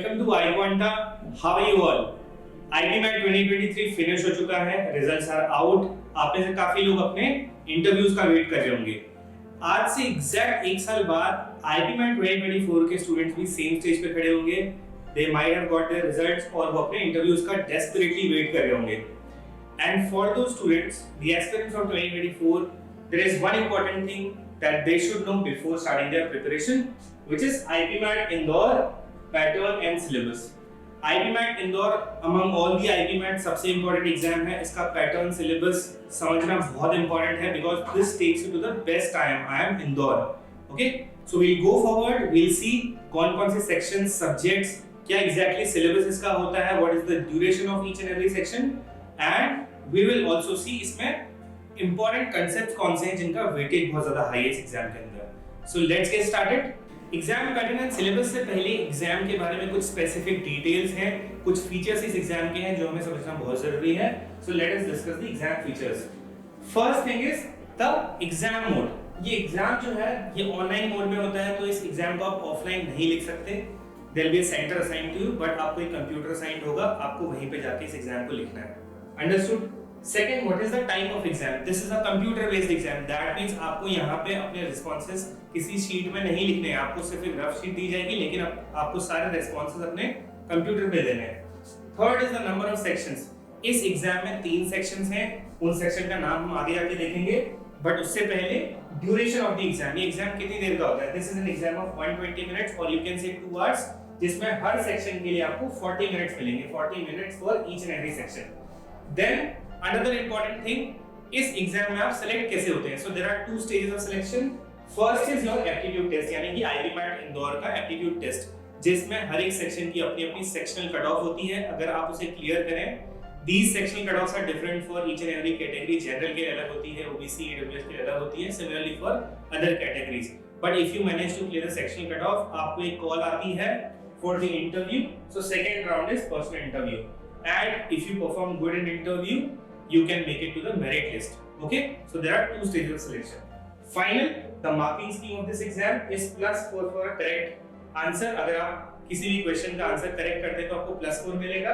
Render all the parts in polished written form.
welcome to iQuanta. How are you all? IB MAT 2023 finish हो चुका है, results are out. आप में से काफी लोग अपने इंटरव्यूज का वेट कर रहे होंगे। आज से एग्जैक्ट एक साल बाद IB मैट 2024 के स्टूडेंट्स भी सेम स्टेज पे खड़े होंगे। They might have got their results और वो अपने इंटरव्यूज का डेस्परेटली वेट कर रहे होंगे। And for those students, the aspirants of 2024, there is one important thing that they should know before starting their preparation, which is IB MAT Indore pattern and syllabus. IB MAT Indore among all the IB MAT सबसे important exam है। इसका pattern syllabus समझना बहुत important है because this takes you to the best IIM Indore. Okay, so we'll go forward, we'll see कौन-कौन से sections, subjects, क्या exactly syllabus इसका होता है, what is the duration of each and every section, and we will also see इसमें important concepts कौन से हैं जिनका weightage बहुत ज़्यादा high है इस एग्जाम के अंदर। So let's get started। Exam pattern and syllabus से पहले एग्जाम के बारे में कुछ स्पेसिफिक डिटेल्स हैं, कुछ फीचर्स इस एग्जाम के हैं जो हमें समझना बहुत जरूरी है। So let us discuss the exam features. First thing is the exam mode. ये एग्जाम जो है ये ऑनलाइन मोड में होता है, तो इस एग्जाम को आप ऑफलाइन नहीं लिख सकते। There will be a centre assigned to you, but आपको एक कंप्यूटर असाइंड होगा, आपको वहीं पे जाके इस एग्जाम को लिखना है। Understood? Second, what is the type of exam? This is a computer-based exam. That means आपको यहाँ पे अपने responses किसी शीट में नहीं लिखने हैं, आपको सिर्फ एक रफ शीट दी जाएगी, लेकिन आपको सारे responses अपने कंप्यूटर पे देने हैं। Third is the number of sections. इस एग्जाम में 3 sections हैं, उन सेक्शन का नाम हम आगे आगे देखेंगे, बट उससे पहले ड्यूरेशन ऑफ द एग्जाम। ये एग्जाम कितनी देर का होता है? This is an exam of 120 minutes or you can say 2 hours, जिसमें हर सेक्शन के लिए आपको 40 मिनट्स मिलेंगे, 40 minutes for each and every section. Then another important thing, इस एग्जाम में आप सेलेक्ट कैसे होते हैं? So there are 2 stages of selection. First is your aptitude test, यानी कि IB मैट इंदौर का aptitude test, जिसमें हर एक सेक्शन की अपनी अपनी सेक्शनल कट ऑफ होती है। अगर आप उसे क्लियर करें, these sectional cut offs are different for each and every category. General के अलग होती है, OBC, EWS के अलग होती है, similarly for other categories. But if you manage to clear the sectional cut off, आपको एक कॉल आती है for the interview. So second round is personal interview. And if you perform good in interview, you can make it to the merit list. Okay, so there are 2 stages of selection. Final, the marking scheme of this exam is +4 for a correct answer. अगर आप किसी भी question का answer correct करते हैं तो आपको +4 मिलेगा।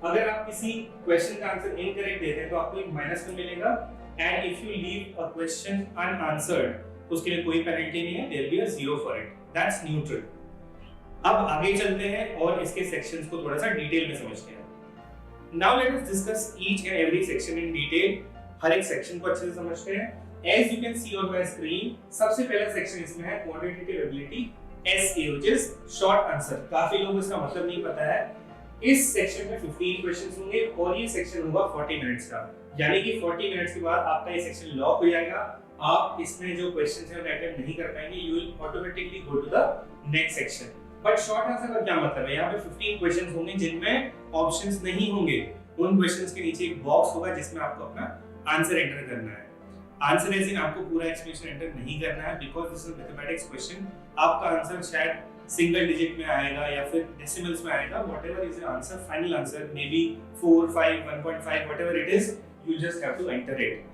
अगर आप किसी क्वेश्चन का आंसर इनकरेक्ट देते हैं तो आपको एक -1 मिलेगा। And if you leave a question unanswered, उसके लिए कोई पेनल्टी नहीं है, there will be a 0 for it. That's neutral. अब आगे चलते हैं और इसके सेक्शंस को थोड़ा सा डिटेल में समझते हैं। Now let us discuss each and every section in detail. हर एक सेक्शन को अच्छे से समझते हैं। As you can see on my screen, सबसे पहला सेक्शन इसमें है quantitative ability SA, which is short answer. काफी लोगों को इसका मतलब नहीं पता है। इस सेक्शन में 15 क्वेश्चंस होंगे और ये सेक्शन होगा 40 मिनट्स का, यानी कि 40 मिनट्स के बाद आपका ये सेक्शन लॉक हो जाएगा। आप इसमें जो क्वेश्चंस हैं उन्हें अटेम्प्ट नहीं कर पाएंगे, you will automatically go to the next section. But short answer का क्या मतलब है? यहाँ पे 15 क्वेश्चंस होंगे जिनमें ऑप्शंस नहीं होंगे। उन क्वेश्चंस के नीचे एक बॉक्स होगा जिसमें आपको अपना आंसर एंटर करना है। आंसर एज इन आपको पूरा एक्सप्लेनेशन एंटर नहीं करना है, because this is mathematics question. आपका आंसर शायद सिंगल डिजिट में आएगा या फिर डेसिमल्स में आएगा। Whatever is your answer, final answer may be 4, 5, 1.5, whatever it is, you just have to enter it.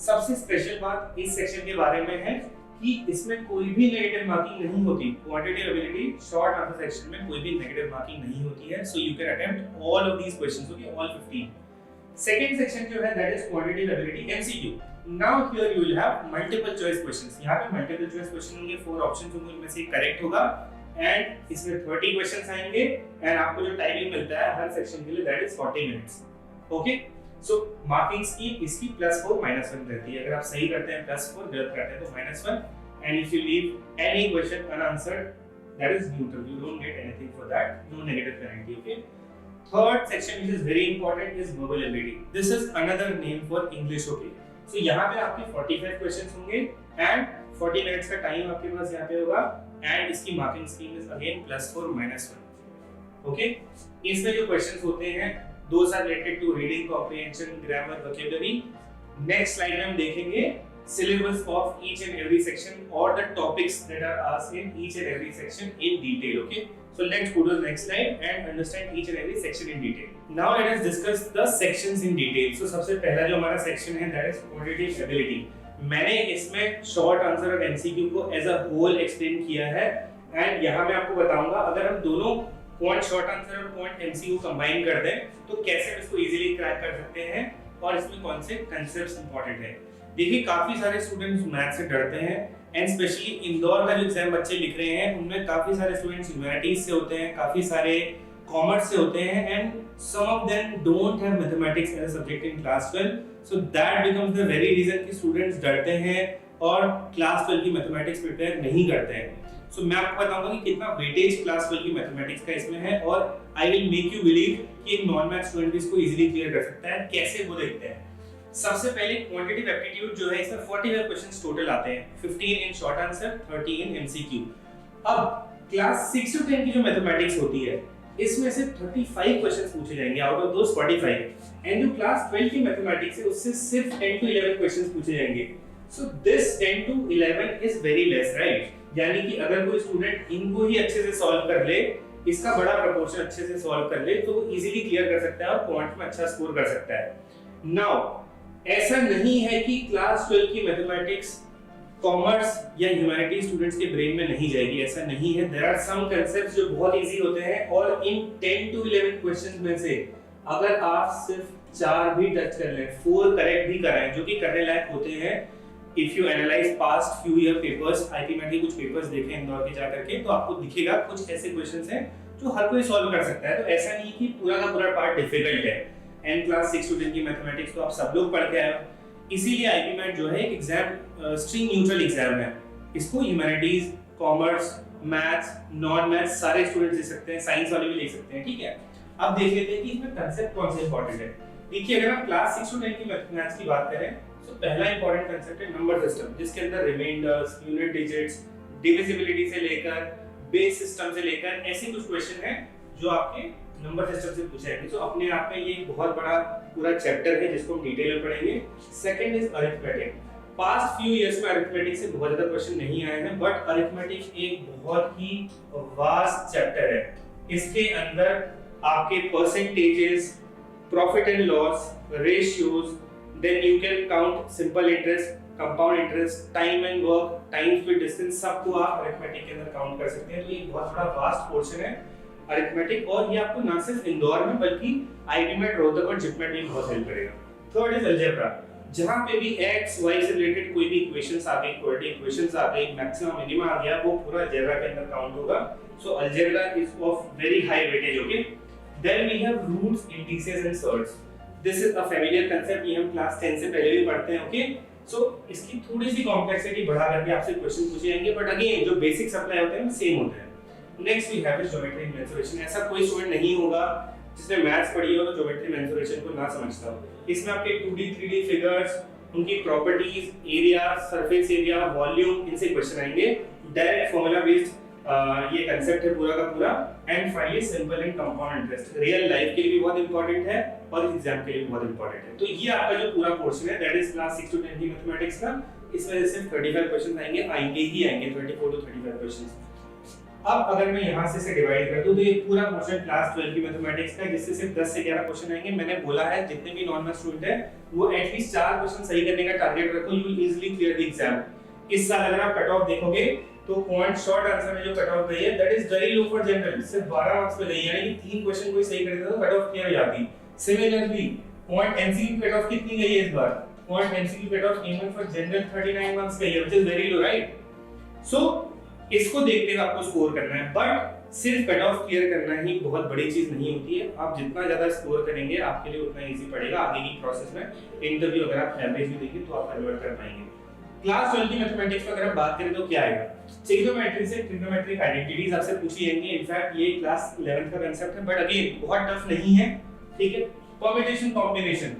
सबसे स्पेशल बात इस सेक्शन के बारे में है कि इसमें कोई भी नेगेटिव मार्किंग नहीं होती। Quantitative ability short answer section में कोई भी नेगेटिव मार्किंग नहीं होती है, so you can attempt all of these questions, okay, all 15। Second section जो है that is quantitative ability MCQ। Now here you will have multiple choice questions. यहां पे मल्टीपल चॉइस क्वेश्चन होंगे, 4 ऑप्शंस होंगे, उनमें से करेक्ट होगा एंड इसमें 30 क्वेश्चंस आएंगे एंड आपको जो टाइमिंग मिलता है हर सेक्शन के लिए that is 40 minutes. Okay, so marking scheme इसकी +4 -1 रहती है। अगर आप सही करते हैं +4, गलत करते हैं तो -1, and if you leave any question unanswered, that is neutral, you don't get anything for that, no negative penalty. Okay, third section which is very important is verbal ability. This is another name for English. Okay, so यहाँ पे आपके 45 questions होंगे and 40 minutes का time आपके पास यहाँ पे होगा and इसकी marking scheme is again +4 -1. Okay, इसमें जो questions होते हैं those are related to reading comprehension, grammar, vocabulary. Next slide में हम देखेंगे syllabus of each and every section or the topics that are asked in each and every section in detail. Okay, so let's go to the next slide and understand each and every section in detail. Now let us discuss the sections in detail. So सबसे पहला जो हमारा section है that is quantitative ability. मैंने इसमें short answer और MCQ को as a whole explain किया है and यहाँ मैं आपको बताऊंगा अगर हम दोनों क्वांट शॉर्ट आंसर और क्वांट एमसीक्यू कंबाइन कर दें तो कैसे हम इसको इजीली क्रैक कर सकते हैं और इसमें कौन से कंसेप्ट्स इंपॉर्टेंट है। देखिए काफी सारे स्टूडेंट्स मैथ से डरते हैं एंड स्पेशली इंदौर का जो एग्जाम बच्चे लिख रहे हैं उनमें काफी सारे स्टूडेंट्स ह्यूमैनिटीज से होते हैं, काफी सारे कॉमर्स से होते हैं and some of them don't have mathematics as a subject in class 12, so that becomes the very reason कि students डरते हैं और class 12 की mathematics prepare नहीं करते हैं। So मैं आपको बताऊंगा कि कितना weightage class 12 की mathematics का इसमें है और I will make you believe कि एक non math student भी इसको easily clear कर सकता है। कैसे वो देखते हैं? सबसे पहले quantitative aptitude जो है इसमें 45 questions total आते हैं, 15 in short answer, 30 in MCQ। अब क्लास 6 to 10 की जो mathematics होती है इसमें से 35 क्वेश्चंस पूछे जाएंगे आउट ऑफ दोस 45 एंड जो क्लास 12 की मैथमेटिक्स है उससे सिर्फ 10 to 11 क्वेश्चंस पूछे जाएंगे। So this 10 to 11 is very less, right? यानी कि अगर कोई स्टूडेंट इनको ही अच्छे से सॉल्व कर ले, इसका बड़ा प्रोपोर्शन अच्छे से सॉल्व कर ले तो वो इजीली क्लियर कर सकता है और क्वांट में अच्छा स्कोर कर सकता है। नाउ ऐसा नहीं है कि क्लास 12 की मैथमेटिक्स कॉमर्स या ह्यूमैनिटी स्टूडेंट्स के ब्रेन में नहीं जाएगी, ऐसा नहीं है। देयर आर सम कांसेप्ट्स जो बहुत इजी होते हैं और इन 10 to 11 क्वेश्चंस में से अगर आप सिर्फ 4 भी टच कर लें, 4 करेक्ट भी कराएं जो कि करने लायक होते हैं, if you analyse past few year papers, IPMAT के कुछ पेपर्स देखें इंदौर के जा करके तो आपको दिखेगा कुछ ऐसे क्वेश्चंस हैं जो हर कोई सॉल्व कर सकता है। तो ऐसा नहीं कि पूरा का पूरा पार्ट डिफिकल्ट है। एंड क्लास 6 to 10 की मैथमेटिक्स तो आप सब लोग पढ़ के आए हो, इसीलिए आईपीमेट जो है एक एग्जाम स्ट्रीम न्यूट्रल एग्जाम है। इसको humanities, commerce, maths, non maths सारे स्टूडेंट्स दे सकते हैं, साइंस वाले भी ले सकते हैं, ठीक है। अब देख लेते हैं कि इसमें कांसेप्ट कौन से इंपॉर्टेंट है। देखिए अगर हम क्लास 6 to 10 की मैथ्स की बात करें तो पहला इंपॉर्टेंट कांसेप्ट है नंबर सिस्टम, जिसके अंदर रिमाइंडर्स, यूनिट डिजिट्स, डिविजिबिलिटी से लेकर बेस सिस्टम से लेकर ऐसे कुछ क्वेश्चन हैं जो आपके नंबर सिस्टम से पूछे जाएंगे। तो अपने आप में ये एक बहुत बड़ा पूरा चैप्टर है जिसको हम डिटेल में पढ़ेंगे। Second is arithmetic. Past few years में अरिथमेटिक से बहुत ज्यादा क्वेश्चन नहीं आए हैं, बट अरिथमेटिक एक बहुत ही वास्ट चैप्टर है। इसके अंदर आपके percentages, profit and loss, ratios, then you can count simple interest, compound interest, time and work, time speed, distance, सबको आप अरिथमेटिक के अंदर काउंट कर सकते हैं। तो ये बहुत बड़ा वास्ट पोर्शन है अरिथमेटिक और ये आपको ना सिर्फ इंदौर में बल्कि आईपीमेट, रोहतक और जिपमेट में बहुत हेल्प करेगा। थर्ड इज अलजेब्रा, जहां पे भी x y से रिलेटेड कोई भी इक्वेशंस आ गई, क्वाड्रेटिक इक्वेशंस आ गई, मैक्सिमम मिनिमा आ गया, वो पूरा अलजेब्रा के अंदर काउंट होगा। So algebra is of very high weightage, okay. Then we have roots, integrals and surds. This is a familiar concept, ये हम क्लास 10 से पहले भी पढ़ते हैं, ओके। सो इसकी थोड़ी सी कॉम्प्लेक्सिटी बढ़ा करके आपसे क्वेश्चन पूछे जाएंगे, बट अगेन जो बेसिक्स अप्लाई होते हैं सेम होते हैं। Next we have geometry and mensuration. ऐसा कोई स्टूडेंट नहीं होगा जिसने मैथ्स पढ़ी हो तो ज्योमेट्री मेंसुरेशन को ना समझता हो। इसमें आपके 2D 3D फिगर्स, उनकी properties, area, surface area, volume, इनसे क्वेश्चन आएंगे। डायरेक्ट फॉर्मूला बेस्ड ये कांसेप्ट है पूरा का पूरा। And finally simple and compound interest, real life के लिए भी बहुत इंपॉर्टेंट है और इस एग्जाम के लिए भी बहुत इंपॉर्टेंट है। तो ये आपका जो पूरा पोर्शन है दैट इज क्लास 6 to 10 की मैथमेटिक्स का। इसमें सिर्फ 35 क्वेश्चन आएंगे 34 to 35 क्वेश्चन। अब अगर मैं यहां से डिवाइड कर दूं तो ये पूरा पोर्शन क्लास 12 की मैथमेटिक्स का है, जिससे सिर्फ 10 से 11 क्वेश्चन आएंगे। मैंने बोला है जितने भी नॉन मैथ स्टूडेंट है वो एटलीस्ट 4 क्वेश्चन सही करने का टारगेट रखो, you will easily clear the exam. इस साल अगर आप कट ऑफ देखोगे तो क्वांट शॉर्ट आंसर में जो कट ऑफ गई है that is very low for general, सिर्फ 12 मार्क्स पे गई है, यानी कि 3 क्वेश्चन कोई सही कर देता तो कट ऑफ क्लियर हो जाती। Similarly quant MCQ cut off कितनी गई है इस बार? Quant MCQ cut off even for general 39 marks गई है, which is very low, right? So इसको देखते हुए आपको स्कोर करना है, बट सिर्फ कट ऑफ क्लियर करना ही बहुत बड़ी चीज नहीं होती है। आप जितना ज्यादा स्कोर करेंगे आपके लिए उतना इजी पड़ेगा आगे की प्रोसेस में। इंटरव्यू अगर आप एवरेज भी देंगे तो आप कन्वर्ट कर पाएंगे। क्लास 12 की मैथमेटिक्स में अगर हम बात करें तो क्या आएगा? ट्रिग्नोमेट्री से ट्रिग्नोमेट्रिक आइडेंटिटीज आपसे पूछी जाएंगी। इनफैक्ट ये क्लास 11 का कांसेप्ट है, बट अगेन बहुत टफ नहीं है, ठीक है। परम्यूटेशन, कॉम्बिनेशन,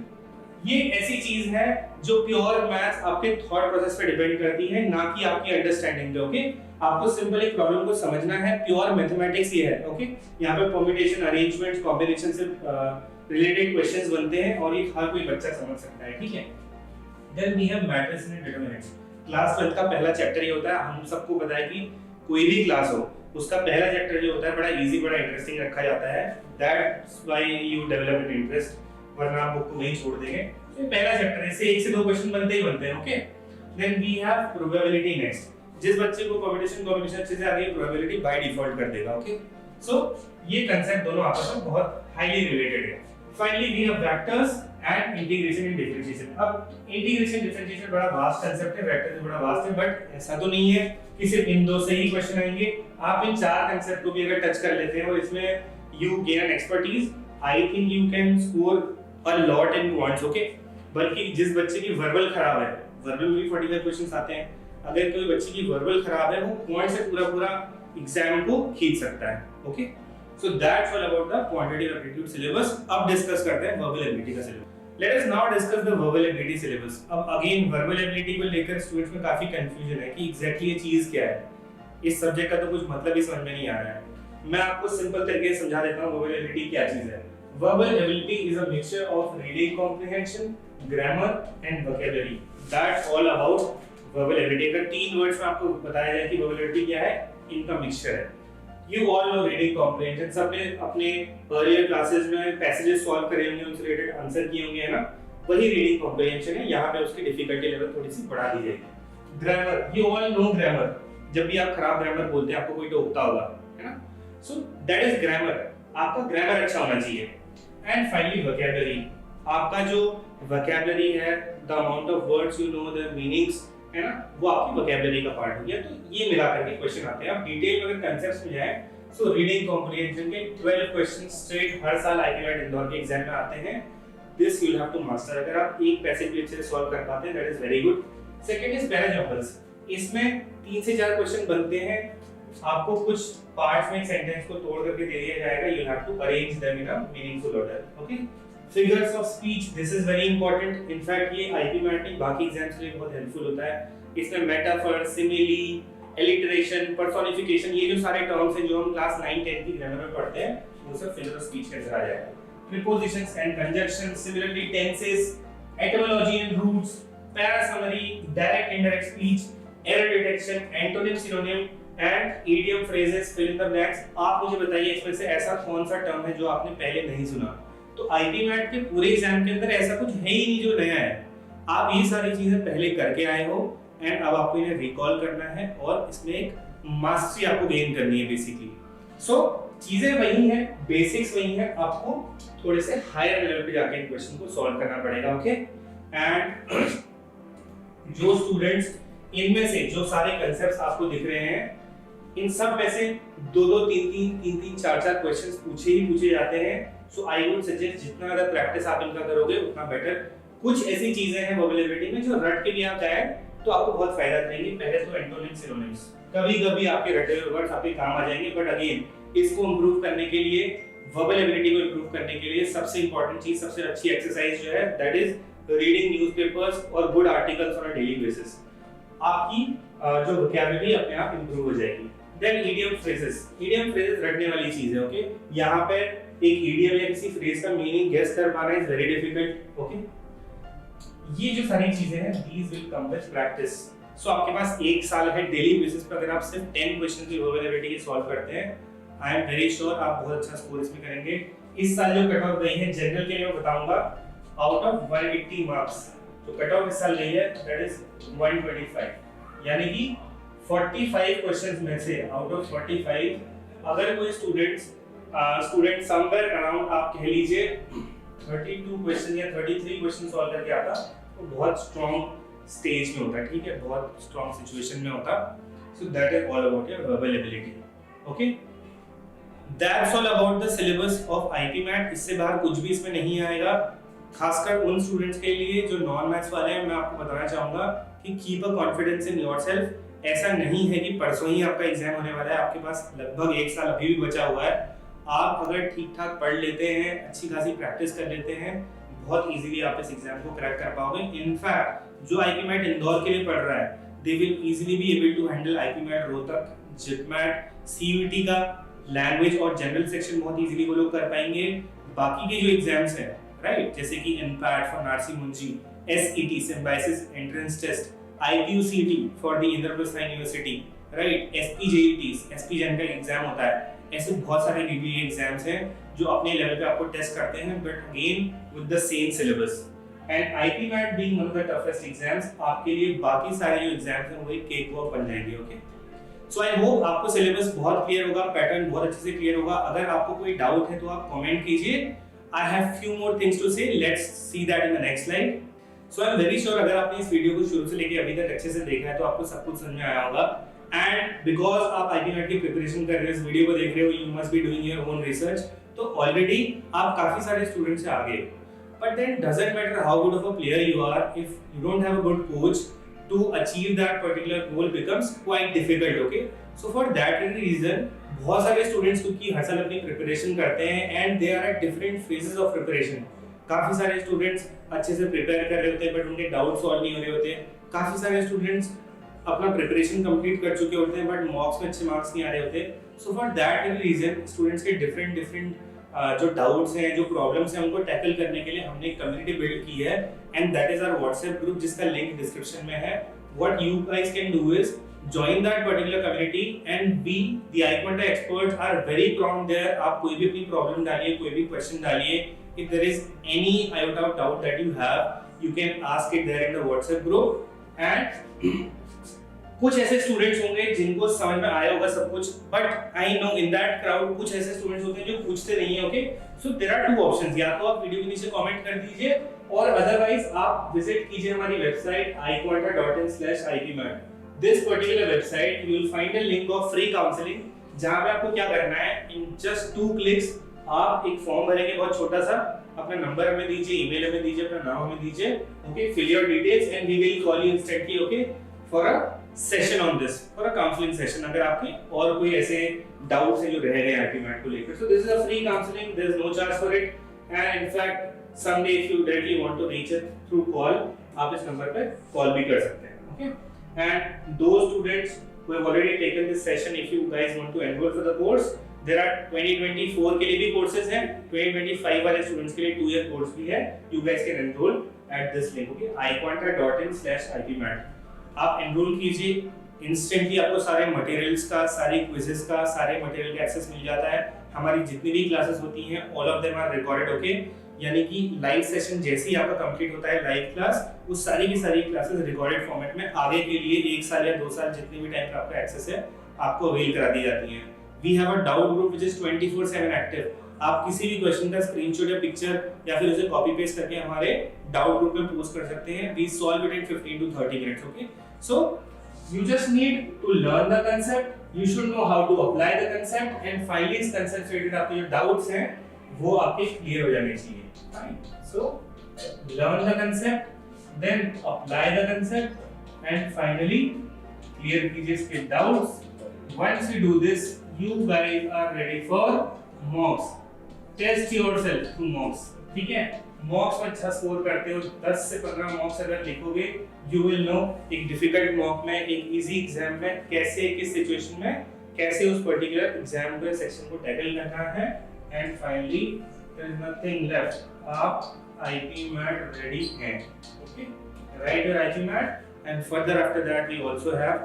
ये ऐसी चीज है जो प्योर मैथ्स आपके थॉट प्रोसेस पे डिपेंड करती है, ना कि आपकी अंडरस्टैंडिंग पे, ओके। आपको सिंपल एक प्रॉब्लम को समझना है, प्योर मैथमेटिक्स ये है, ओके। यहाँ पे परम्यूटेशन, अरेंजमेंट्स, कॉम्बिनेशन से रिलेटेड क्वेश्चंस बनते हैं और ये हर कोई बच्चा समझ सकता है, ठीक है। Then we have matrices and determinants. Class 12 का पहला चैप्टर ये होता है, हम सबको पता है कि कोई भी क्लास हो उसका पहला चैप्टर जो होता है बड़ा इजी, बड़ा इंटरेस्टिंग रखा जाता है। That's why you develop an interest, वरना आप बुक को नहीं छोड़ देंगे। तो ये पहला चैप्टर है, इससे 1 से 2 क्वेश्चन बनते ही बनते हैं, okay. Then we have probability next. जिस बच्चे को परम्यूटेशन कॉम्बिनेशन अच्छे से आ गई, प्रोबेबिलिटी बाय डिफॉल्ट कर देगा, ओके। सो ये कंसेप्ट दोनों आपस में बहुत हाईली रिलेटेड है। Finally we have vectors and integration and differentiation. अब इंटीग्रेशन डिफरेंशिएशन बड़ा वास्ट कंसेप्ट है, वेक्टर भी बड़ा वास्ट है, बट ऐसा तो नहीं है कि सिर्फ इन दो से ही क्वेश्चन आएंगे। आप इन चार कंसेप्ट को भी अगर टच कर लेते हैं और इसमें you gain expertise, I think you can score a lot in points. Okay, बल्कि जिस बच्चे की वर्बल खराब है, वर्बल में भी 45 क्वेश्चंस आते हैं, अगर कोई बच्चे की वर्बल खराब है वो पॉइंट से पूरा पूरा एग्जाम को खींच सकता है। Okay, so that's all about the quantitative aptitude syllabus. अब डिस्कस करते हैं वर्बल एबिलिटी का syllabus. Let us now discuss the verbal ability syllabus. अब अगेन वर्बल एबिलिटी को लेकर स्टूडेंट्स में काफी कंफ्यूजन है कि एग्जैक्टली ये चीज क्या है, इस सब्जेक्ट का तो कुछ मतलब ही समझ में नहीं आ रहा है। मैं आपको सिंपल तरीके से समझा देता हूं वर्बल एबिलिटी क्या चीज है। Verbal ability is a mixture of reading comprehension, grammar and vocabulary. That's all about verbal ability. अगर तीन वर्ड्स में आपको बताया जाए कि वर्बल एबिलिटी क्या है, इनका मिक्सचर है। You all know reading comprehension, सबने अपने earlier classes में passages solve करे होंगे, उनसे related आंसर किए होंगे, है ना? वही reading comprehension है। यहाँ पे उसकी difficulty level थोड़ी सी बढ़ा दी जाएगी। Grammar, you all know grammar। जब भी आप खराब grammar बोलते हैं, आपको कोई टोकता होगा, है ना? So that is grammar। आपका grammar अच्छा होना चाहिए। And finally vocabulary, आपका जो vocabulary है, the amount of words you know, the meanings, है ना, वो आपकी वोकैबुलरी का पार्ट हो गया। तो ये मिला करके क्वेश्चन आते हैं। अब डिटेल में अगर कांसेप्ट्स में जाएं, सो रीडिंग कॉम्प्रिहेंशन के 12 क्वेश्चन स्ट्रेट हर साल आईपीमैट इंदौर के एग्जाम में आते हैं। This you will have to master. अगर आप एक पैसेज भी अच्छे से सॉल्व कर पाते हैं, that is very good. Second is parajumbles. इसमें 3 से 4 क्वेश्चन बनते हैं। आपको कुछ पार्ट्स में एक सेंटेंस को तोड़ करके दे दिया जाएगा, you will have to arrange them in a meaningful order. Okay, figures of speech, this is very important. In fact ये आईपीमैट बाकी एग्जाम्स के लिए बहुत हेल्पफुल होता है। इसमें मेटाफर, सिमिली, एलिटरेशन, पर्सोनिफिकेशन, ये जो सारे टर्म्स हैं जो हम क्लास 9 10 की ग्रामर में पढ़ते हैं, वो सब फिगर ऑफ स्पीच के अंदर आ जाएगा। Prepositions and conjunctions, similarly tenses, etymology and roots, para summary, direct indirect speech, error detection, antonym synonym and idiom phrases, fill in the blanks. आप मुझे बताइए इसमें से ऐसा कौन सा टर्म है जो आपने पहले नहीं सुना? तो आईपीमैट के पूरे एग्जाम के अंदर ऐसा कुछ है ही नहीं जो नया है। आप ये सारी चीजें पहले करके आए हो एंड अब आपको इन्हें रिकॉल करना है और इसमें एक मास्टरी आपको गेन करनी है बेसिकली। सो चीजें वही हैं, बेसिक्स वही हैं, आपको थोड़े से हायर लेवल पे जाके इन क्वेश्चन को सॉल्व करना पड़ेगा। ओके, एंड जो स्टूडेंट्स इनमें से जो सारे कांसेप्ट्स आपको दिख रहे हैं, इन सब में से 2-2 3-3 4-4 क्वेश्चंस पूछे जाते हैं। सो आई वुड सजेस्ट जितना ज्यादा प्रैक्टिस आप इनका करोगे उतना बेटर। कुछ ऐसी चीजें हैं वोकैबुलरी में जो रट के भी आप जाए तो आपको बहुत फायदा करेंगे। पहले तो एंटोनिम सिनोनिम्स, कभी-कभी आपके रटे हुए वर्ड्स आपके काम आ जाएंगे, बट अगेन इसको इंप्रूव करने के लिए, वोकैबुलरी को इंप्रूव करने के लिए सबसे इंपॉर्टेंट चीज, सबसे अच्छी एक्सरसाइज जो है, दैट इज रीडिंग न्यूज़पेपर्स और good articles on a daily basis. आपकी जो वोकैबुलरी अपने आप इंप्रूव हो जाएगी। Then idiom phrases, idiom phrases रटने वाली चीज है। ओके, यहाँ पे एक इडियम या किसी फ्रेज का मीनिंग गेस कर पाना इज वेरी डिफिकल्ट। ओके, ये जो सारी चीजें हैं, these will come with practice। सो आपके पास 1 साल है, डेली बेसिस पर अगर आप सिर्फ 10 क्वेश्चन की वोकैबुलरी के सॉल्व करते हैं, आई एम वेरी श्योर आप बहुत अच्छा स्कोर इसमें करेंगे। इस साल जो कट ऑफ गई है जनरल के लिए मैं बताऊंगा, आउट ऑफ 180 मार्क्स जो कट ऑफ इस साल गई है, दैट इज 125, यानी कि 45 क्वेश्चंस में से आउट ऑफ 45 अगर कोई स्टूडेंट समवेयर अराउंड आप कह लीजिए 32 क्वेश्चन या 33 क्वेश्चन सॉल्व करके आता, तो बहुत स्ट्रॉन्ग स्टेज में होता है, ठीक है, बहुत स्ट्रॉन्ग सिचुएशन में होता। So that is all about your verbal ability. Okay, that's all about the syllabus of IPMAT. इससे बाहर कुछ भी इसमें नहीं आएगा। खासकर उन स्टूडेंट्स के लिए जो नॉन मैथ्स वाले हैं, मैं आपको बताना चाहूंगा कि keep a confidence in yourself. ऐसा नहीं है कि परसों ही आपका एग्जाम होने वाला है, आपके पास लगभग 1 साल अभी भी बचा हुआ है। आप अगर ठीक ठाक पढ़ लेते हैं, अच्छी खासी प्रैक्टिस कर लेते हैं, बहुत इजीली आप इस एग्जाम को क्रैक कर पाओगे। इनफैक्ट जो आईपीमैट इंदौर के लिए पढ़ रहा है, they will easily be able to handle IPMAT Rohtak, JIPMAT, CUET का लैंग्वेज और जनरल सेक्शन बहुत इजीली वो लोग कर पाएंगे। बाकी के जो एग्जाम्स हैं, राइट, जैसे कि इनपैट for Narsee Monjee, SET Symbiosis entrance test, IPUCET for the Indraprastha university, right, SPJET, एसपीजेन का एग्जाम होता है। ऐसे बहुत सारे डीबीए एग्जाम्स हैं जो अपने लेवल पे आपको टेस्ट करते हैं, but again with the same syllabus. And IPMAT being one of the toughest exams, आपके लिए बाकी सारे जो एग्जाम्स हैं वो एक केक वॉक बन जाएंगे। ओके, सो आई होप आपको सिलेबस बहुत क्लियर होगा, पैटर्न बहुत अच्छे से क्लियर होगा। अगर आपको कोई डाउट है तो आप कमेंट कीजिए। I have few more things to say, let's see that in the next slide. So I am very sure अगर आपने इस वीडियो को शुरू से लेके अभी तक अच्छे से देखा है तो आपको सब कुछ समझ में आया होगा। एंड बिकॉज आप आईपी की प्रिपरेशन कर रहे हो, इस वीडियो को देख रहे हो, you must be doing your own research, तो ऑलरेडी आप काफी सारे स्टूडेंट से आगे। But then doesn't matter how good of a player you are, if you don't have a good coach to achieve that particular goal becomes quite difficult, okay? So for that reason बहुत सारे students क्योंकि हर साल अपनी preparation करते हैं and they are at different phases of preparation. काफी सारे students अच्छे से प्रिपेयर कर रहे होते हैं बट उनके डाउट सॉल्व नहीं हो रहे होते। काफी सारे स्टूडेंट्स अपना प्रिपरेशन कंप्लीट कर चुके होते हैं बट मॉक्स में अच्छे मार्क्स नहीं आ रहे होते। So for that reason students के डिफरेंट जो डाउट्स हैं, जो प्रॉब्लम्स हैं, उनको टैकल करने के लिए हमने एक कम्युनिटी बिल्ड की है and that is our WhatsApp group जिसका लिंक डिस्क्रिप्शन में है। What you guys can do is join that particular community and we the iQuanta experts are very prompt there। आप कोई भी अपनी प्रॉब्लम डालिए, कोई भी क्वेश्चन डालिए, if there is any iota of doubt that you have you can ask it there in the WhatsApp group। and कुछ ऐसे स्टूडेंट्स होंगे जिनको समझ में आया होगा सब कुछ, but I know in that crowd कुछ ऐसे स्टूडेंट्स होते हैं जो पूछते नहीं है, okay? So there are two options, या तो आप वीडियो के नीचे कमेंट कर दीजिए और अदरवाइज आप विजिट कीजिए हमारी website iquanta.in/ipmat। This particular website you will find a link of free counselling, जहां पे आपको क्या करना है, इन जस्ट 2 क्लिक्स आप एक फॉर्म भरेंगे बहुत छोटा सा, अपना नंबर हमें दीजिए, ईमेल हमें दीजिए, अपना नाम हमें दीजिए, okay? Fill your details and we will call you instantly, okay, for a session on this, for a counselling session, अगर आपके और कोई ऐसे डाउट्स हैं जो रह गए आईपीमैट को लेकर। So this is a free counselling, there is no charge for it and in fact someday if you directly want to reach it through call, आप इस नंबर पे कॉल भी कर सकते हैं, okay? And those students who have already taken this session, if you guys want to enroll for the course, there are 2024 के लिए भी courses हैं, 2025 वाले students के लिए 2 year course भी है, you guys can enroll at this link, okay? iquanta.in/ipmat। आप enroll कीजिए, instantly आपको सारे materials का, सारी quizzes का, सारे material का access मिल जाता है। हमारी जितनी भी classes होती हैं all of them are recorded, okay? यानी कि लाइव सेशन जैसे ही आपका कंप्लीट होता है लाइव क्लास, उस सारी की सारी क्लासेस रिकॉर्डेड फॉर्मेट में आगे के लिए 1 साल या 2 साल जितने भी टाइम का आपका एक्सेस है आपको अवेल करा दी जाती हैं। We have a doubt group which is 24/7 active. आप किसी भी क्वेश्चन का स्क्रीनशॉट या पिक्चर या फिर उसे कॉपी पेस्ट करके हमारे डाउट ग्रुप में पोस्ट कर सकते हैं। We solve it in 15 to 30 minutes, okay? So you just need to learn the concept, you should know how to apply the concept and finally इस कांसेप्ट से related आपके जो डाउट्स हैं वो आपके क्लियर हो जाने चाहिए। Right. So learn the concept, then apply the concept, and finally clear कीजिए इसके doubts. Once you do this, you guys are ready for mocks. Test yourself through mocks. ठीक है? Mocks में अच्छा स्कोर करते हो, 10 से 15 mocks अगर लिखोगे, you will know एक difficult mock में, एक easy exam में कैसे, किस situation में कैसे उस particular exam के section को tackle करना है, and finally there is nothing left. आप IPMAT ready हैं, okay? Write your IPMAT and further after that we also have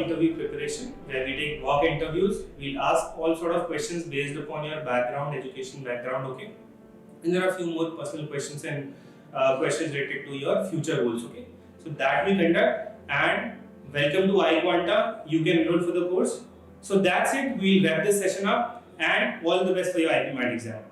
interview preparation where we take mock interviews. We'll ask all sort of questions based upon your background, education background, okay? And there are a few more personal questions and questions related to your future goals, okay? So that we conduct and welcome to iQuanta. You can enroll for the course. So that's it. We'll wrap this session up and all the best for your IPMAT exam.